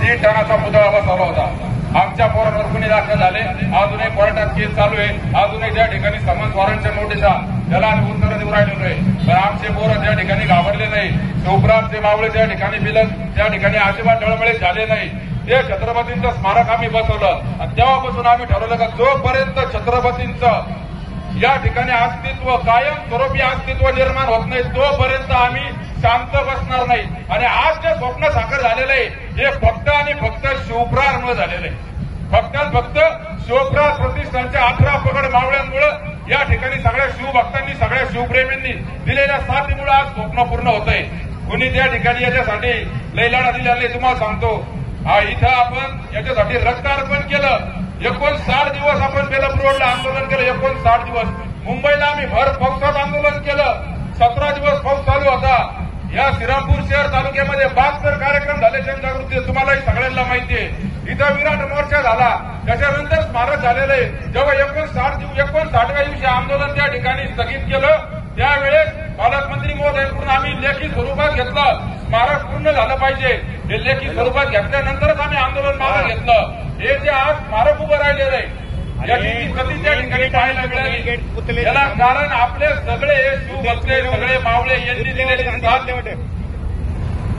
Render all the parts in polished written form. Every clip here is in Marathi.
1.5 टनाचा पुतळा बसवला होता. आमच्या पोरांवर गुन्हे दाखल झाले, अजूनही कोर्टात केस चालू आहे. अजूनही त्या ठिकाणी समन्स वॉरंटच्या नोटिसा त्याला आम्ही उत्तर देऊ राहिलेलो आहे. पण आमचे पोरं त्या ठिकाणी घाबरले नाही. शिवप्रामचे मावळे त्या ठिकाणी बिलक त्या ठिकाणी अजिबात डळमळीत झाले नाही. ते छत्रपतींचं स्मारक आम्ही बसवलं आणि तेव्हापासून आम्ही ठरवलं का जोपर्यंत छत्रपतींचं या ठिकाणी अस्तित्व कायम स्वरूपी अस्तित्व निर्माण होत नाही तोपर्यंत आम्ही शांत बसणार नाही. आणि आज जे स्वप्न साकार झालेलं आहे हे फक्त आणि फक्त शिवप्रारमुळे झालेलं आहे. फक्त फक्त शिवप्रार प्रतिष्ठानच्या 18 पगड मावळ्यांमुळे या ठिकाणी सगळ्या शिवभक्तांनी सगळ्या शिवप्रेमींनी दिलेल्या साथीमुळे आज स्वप्न पूर्ण होत आहे. कुणी त्या ठिकाणी याच्यासाठी लई लढा दिलेला तुम्हाला सांगतो. इथं आपण याच्यासाठी रक्त अर्पण केलं. 59 दिवस आपण बेलापूर रोडला आंदोलन केलं. 59 दिवस. मुंबईला आम्ही भर पावसात आंदोलन केलं. 17 दिवस पाऊस चालू होता. या श्रीरामपूर शहर तालुक्यामध्ये 72 कार्यक्रम झाले जनजागृती तुम्हालाही सगळ्यांना माहिती आहे. इथं विराट मोर्चा झाला. त्याच्यानंतर स्मारक झालेलं आहे. जेव्हा 59व्या दिवशी आंदोलन त्या ठिकाणी स्थगित केलं त्यावेळेस पालकमंत्री महोदयांकडून आम्ही लेखी स्वरूपात घेतलं. स्मारक पूर्ण झालं पाहिजे हे लेखी स्वरूपात घेतल्यानंतरच आम्ही आंदोलन मागे घेतलं. हे जे आज स्मारक उभं राहिलेलं आहे याची गती त्या ठिकाणी पाहायला मिळाली. याला कारण आपले सगळे शिवभक्ते सगळे मावळे यांनी दिलेले साथ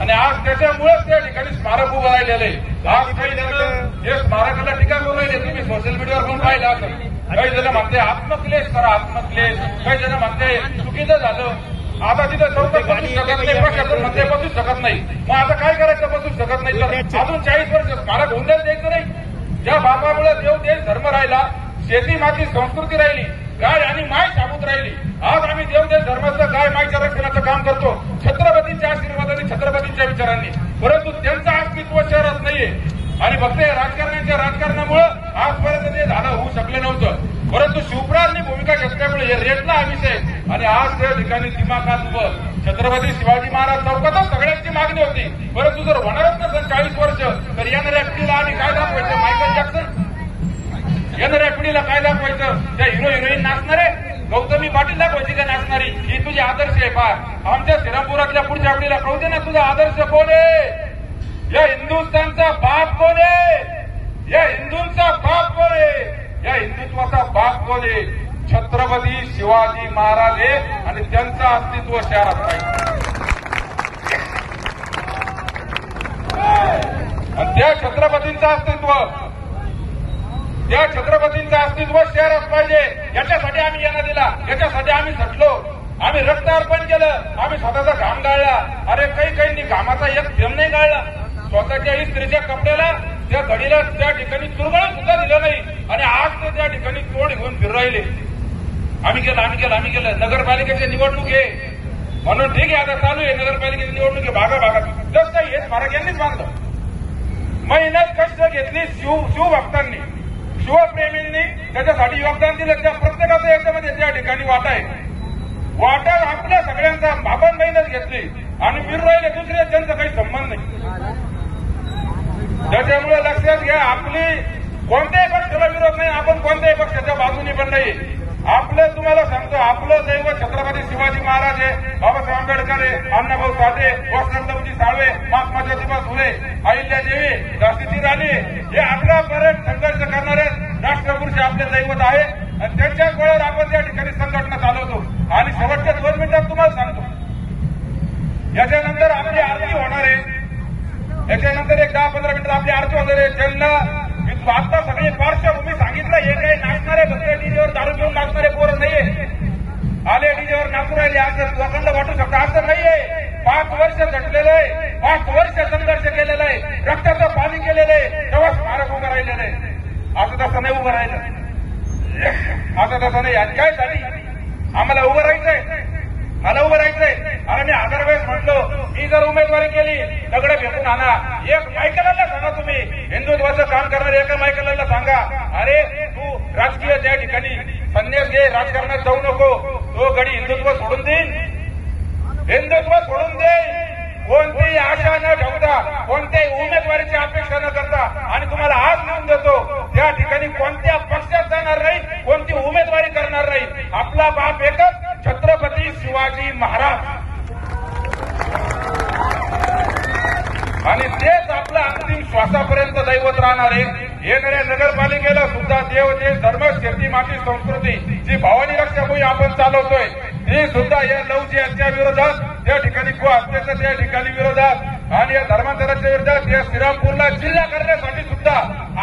आणि आज त्याच्यामुळेच त्या ठिकाणी स्मारक उभं राहिलेलं आहे. आज काही जण हे स्मारकाला टीका करू राहिले. तुम्ही सोशल मीडियावर पण पाहिलं असेल. काही जण म्हणते आत्मक्लेश करा आत्मक्लेश. काही जण म्हणते चुकीचं झालं. आता तिथं चौकट बसू शकत नाही. प्रशासन म्हणते बसू शकत नाही. मग आता काय करायचं बसू शकत नाही तर अजून 40 वर्ष स्मारक होऊन द्यायचं नाही. ज्या बापामुळे देव देश धर्म राहिला शेती माती संस्कृती राहिली गाय आणि माय शाबूत राहिली. आज आम्ही देव देश धर्माचं गाय मायच्या रक्षणाचं काम करतो छत्रपतींच्या आशीर्वादाने छत्रपतींच्या विचारांनी. परंतु त्यांचं अस्तित्व शहरात नाहीये आणि फक्त राजकारण्यांच्या राजकारणामुळे आजपर्यंत ते झालं होऊ शकलं नव्हतं. परंतु शिवप्रारनी भूमिका घेतल्यामुळे हे रेटला हा विषय आणि आज त्या ठिकाणी दिमाखात उभं छत्रपती शिवाजी महाराज चौकातच सगळ्यांची मागणी होती. परंतु जर होणारच नसेल 40 वर्ष तर येणाऱ्या पिढीला आम्ही काय दाखवायचं. मायकल जॅक्सन येणाऱ्या पिढीला काय दाखवायचं. त्या हिरो हिरोईन नाचणारे गौतमी पाटील दाखवायची का नाचणारी ही तुझे आदर्श आहे. पहा आमच्या श्रीरामपुरातल्या पुढच्या पिढीला कळू दे ना तुझा आदर्श कोण आहे. या हिंदुस्थानचा बाप कोण आहे. या हिंदूंचा बाप कोण आहे. या हिंदुत्वाचा बाप कोण आहे. छत्रपती शिवाजी महाराज आहे आणि त्यांचं अस्तित्व शहरात पाहिजे. आणि त्या छत्रपतींचं अस्तित्व शहरात पाहिजे. याच्यासाठी आम्ही यांना दिला. याच्यासाठी आम्ही झटलो. आम्ही रक्त अर्पण केलं. आम्ही स्वतःचा घाम गाळला. अरे काही घामाचा एक थेंब नाही गाळला. स्वतःच्या इस्त्रीच्या कपड्याला त्या घडीला त्या ठिकाणी चुरगळून सुद्धा दिलं नाही आणि आज ते त्या ठिकाणी तोड घेऊन फिरू राहिले. आम्ही केलं. नगरपालिकेची निवडणूक आहे म्हणून ठीक आहे. आता चालू आहे नगरपालिकेची निवडणूक आहे. भागाभागात जसं हे स्मारक यांनीच बांधलं. मेहनत कष्ट घेतली शिवभक्तांनी शिवप्रेमींनी त्याच्यासाठी योगदान दिलं. त्या प्रत्येकाचं याच्यामध्ये त्या ठिकाणी वाटा आहे. वाटा आपल्या सगळ्यांचा आपण मेहनत घेतली आणि फिरू राहिले दुसऱ्या त्यांचा काही संबंध नाही. त्याच्यामुळे लक्षात घ्या आपली कोणत्याही पक्षाला विरोध नाही. आपण कोणत्याही पक्षाच्या बाजूने पण नाही. आपलं तुम्हाला सांगतो आपलं दैवत छत्रपती शिवाजी महाराज आहे. बाबासाहेब आंबेडकर आहे. अण्णाभाऊ साठे वसंतरावजी साळवे महात्मा ज्योतिबा फुले अहिल्या देवी झाशीची राणी हे 11 पर्यंत संघर्ष करणारे राष्ट्रपुरुष आपले दैवत आहे आणि त्यांच्या गोळ्यावर आपण त्या ठिकाणी संघटना चालवतो. आणि शेवटच्या 2 मिनिटात तुम्हाला सांगतो याच्यानंतर आपली आरती होणार आहे. याच्यानंतर एक 10-15 मिनिटं आपली आरती होणार आहे. ज्यांना आता सगळे पार्श्वभूमी सांगितलं हे काही नाचणारे फक्त डीजेवर दारू घेऊन नाचणारे पोरं नाहीये. आले डीजेवर नाचू राहिले असं लोकांना वाटू शकतं. असं नाहीये. 5 वर्ष झटलेलं आहे. 5 वर्ष संघर्ष केलेला आहे. रक्ताचं पाणी केलेलं आहे. तेव्हा स्मारक उभं राहिलेलं आहे. असं तसं नाही उभं राहिलं. असं तसं नाही. आणि काय साठी आम्हाला उभं राहायचंय. मला उभं राहायचंय. अरे मी 1000 वेळेस म्हटलो मी जर उमेदवारी केली दगड फेकून आणा. एक मायकलाला सांगा तुम्ही हिंदुत्वाचं काम करणारे एका मायकलाला सांगा अरे तू राजकीय त्या ठिकाणी संन्यास घे राजकारणात जाऊ नको. तो गडी हिंदुत्व सोडून देईन. हिंदुत्व सोडून देईन. कोणतीही आशा न ठेवता कोणत्याही उमेदवारीची अपेक्षा न करता आणि तुम्हाला आज लिहून देतो त्या ठिकाणी कोणत्या पक्षात जाणार नाही कोणती उमेदवारी करणार नाही. आपला बाप एकच छत्रपती शिवाजी महाराज आणि तेच आपला अंतिम श्वासा राहणार आहे. येणाऱ्या नगरपालिकेला सुद्धा देव देश धर्म शेती माती संस्कृती जी भवानी रक्षाभूमी आपण चालवतोय ती सुद्धा या लवची हत्या विरोधात, त्या ठिकाणी गो हत्येच्या त्या ठिकाणी विरोधात आणि या धर्मांतराच्या विरोधात या श्रीरामपूरला जिल्हा करण्यासाठी सुद्धा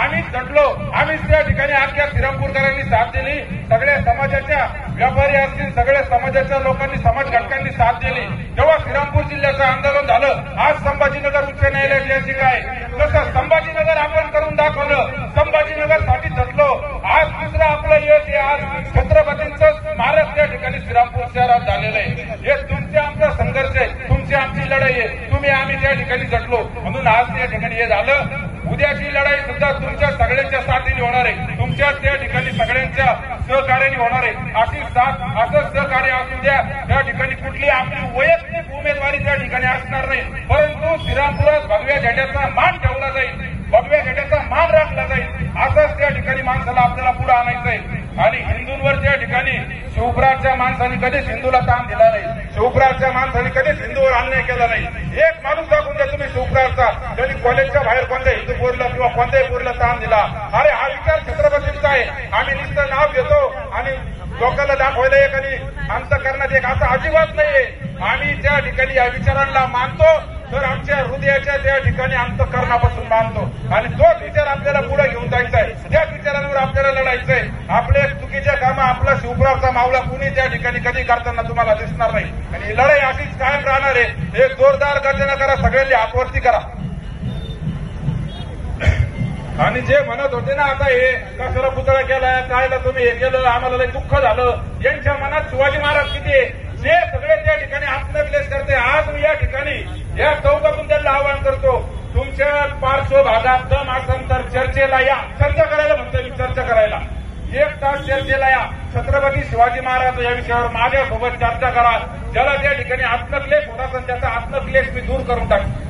आम्ही झटलो. आम्ही त्या ठिकाणी अख्ख्या श्रीरामपूरकरांनी साथ दिली. सगळ्या समाजाच्या व्यापारी असतील, सगळ्या समाजाच्या लोकांनी, समाज घटकांनी साथ दिली. जेव्हा श्रीरामपूर जिल्ह्याचं आंदोलन झालं, आज संभाजीनगर उच्च न्यायालयात याचिका आहे. तसं संभाजीनगर आपण करून दाखवलं, संभाजीनगरसाठी झटलो. आज दुसरं आपलं यश आहे. आज छत्रपतींचं स्मारक त्या ठिकाणी श्रीरामपूर शहरात झालेलं आहे. हे तुमचे आमचा संघर्ष आहे, तुमची आमची लढाई आहे. तुम्ही आम्ही त्या ठिकाणी झटलो म्हणून आज त्या ठिकाणी हे झालं. उद्याची लढाई सुद्धा तुमच्या सगळ्यांच्या साथीने होणार आहे, तुमच्या त्या ठिकाणी सगळ्यांच्या सहकार्याने होणार आहे. अशी साथ, असं सहकार्य असू द्या. त्या ठिकाणी कुठली आपली वैयक्तिक उमेदवारी त्या ठिकाणी असणार नाही, परंतु श्रीरामपुरात भगव्या झेंड्याचा मान ठेवला जाईल, भगव्या झेंड्याचा मान राखला जाईल. असंच त्या ठिकाणी माणसाला आपल्याला पुढे आणायचं आहे. आणि हिंदूंवर त्या ठिकाणी शिवपुराच्या माणसांनी कधीच हिंदूला ताण दिला नाही, शिवपुराच्या माणसांनी कधीच हिंदूवर अन्याय केला नाही. एक माणूस दाखवून द्या तुम्ही शिवपुराचा, त्यांनी कॉलेजच्या बाहेर कोणत्या हिंदू पोरीला किंवा कोणत्याही पोरीला ताण दिला. अरे हा विचार छत्रपतींचा आहे. आम्ही नुसतं नाव घेतो आणि लोकांना दाखवायला एक आणि अंतकरणात एक, असं अजिबात नाहीये. आम्ही त्या ठिकाणी या विचारांना मानतो तर आमच्या हृदयाच्या त्या ठिकाणी अंतकरणापासून मानतो आणि तोच विचार आपल्याला पुढे घेऊन जायचा आहे. त्याच विचारांवर आपल्याला लढायचंय. आपले चुकीच्या कामं आपला शिवपुराचा मावला कुणी त्या ठिकाणी कधी करताना तुम्हाला दिसणार नाही. आणि ही लढाई अशीच कायम राहणार आहे. एक जोरदार गर्जना करा, सगळ्यांनी हातवरती करा. आणि जे म्हणत होते ना आता हे कशाला पुतळा केला, कायला तुम्ही हे केलं, आम्हाला लय दुःख झालं, यांच्या मनात शिवाजी महाराज किती आहे जे सगळे त्या ठिकाणी आत्मविश्वास करते. आज मी या ठिकाणी या चौकातून त्यांना आवाहन करतो, तुमच्या पार्श्वभागात दम असेल तर चर्चेला या. चर्चा करायला म्हणतोय मी, चर्चा करायला 1 तास चर्चेला या. छत्रपती शिवाजी महाराज या विषयावर माझ्यासोबत चर्चा करा. ज्याला त्या ठिकाणी आत्मक्लेश होत असेल त्याचा आत्मक्लेश मी दूर करून टाकतो.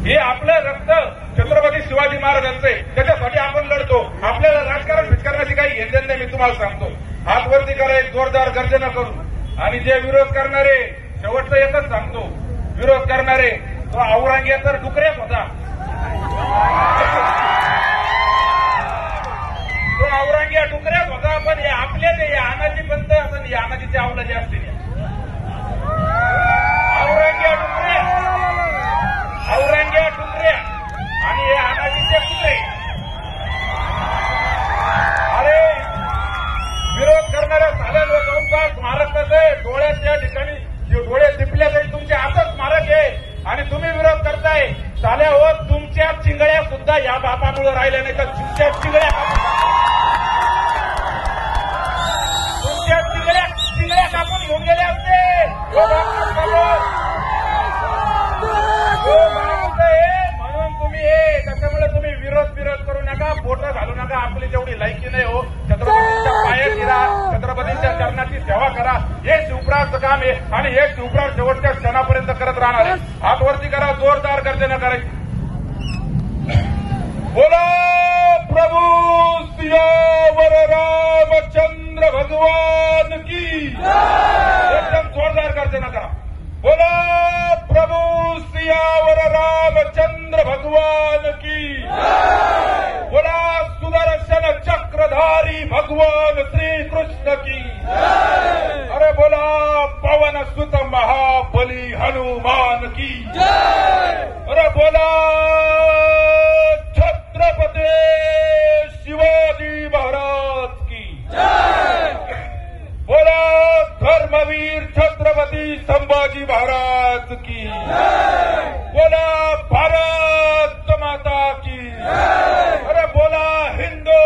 हे आपलं रक्त छत्रपती शिवाजी महाराजांचं आहे, त्याच्यासाठी आपण लढतो. आपल्याला राजकारण फिटकारण्याची काही घेणं नाही. मी तुम्हाला सांगतो, हात वरती करा, एक जोरदार गर्जना करू. आणि जे विरोध करणारे, शेवटचं एकच सांगतो, विरोध करणारे तो औरंग्या तर डुकऱ्याच होता, तो औरंग्या डुकऱ्याच होता. पण हे आपले ते आनाजी पंत असं, या आनाजीचे आवलं जे असतील औरंग्या डुकऱ्या, औरंग्या डुकऱ्या आणि हे आनाजीचे कुत्रे. अरे विरोध करणाऱ्या साध्या लोकांचा स्मारक कसं आहे, डोळ्यात त्या ठिकाणी डोळे टिपल्या जाईल, तुमच्या हातात स्मारक आहे आणि तुम्ही विरोध करताय. साल्या हो, तुमच्या चिंगळ्या सुद्धा या बापामुळे राहिल्या नाही तर तुमच्या चिंगळ्या कापून घेऊन गेले असते. म्हणून तुम्ही हे, त्याच्यामुळे तुम्ही विरोध करू नका, फोटो घालू नका. आपली तेवढी लायकी नाही हो. छत्रपतींच्या पायात शिरा, छत्रपतींच्या चरणाची सेवा करा. हे शिवपुराचं काम आहे आणि हे शिवपुरा शेवटच्या क्षणापर्यंत करत राहणार आहे. हातवरती करा, जोरदार गर्जना करायची. बोला प्रभू सियावर रामचंद्र भगवान की, एकदम जोरदार गर्जना करा. बोला प्रभू सियावर रामचंद्र भगवान की, बोला सुदर्शन चक्रधारी भगवान श्री कृष्ण की, अरे बोला पवन सुत महाबली हनुमान की, अरे बोला छत्रपती शिवाजी महाराज की, बोला धर्मवीर छत्रपती संभाजी महाराज की, बोला भारत माता की, अरे बोला हिंदू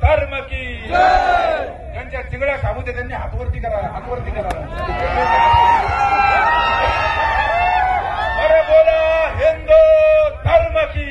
धर्म की. त्यांच्या चिंगड्या सांगू दे, त्यांनी हातवरती करा, हातवरती करा. अरे बोला हिंदू धर्म की.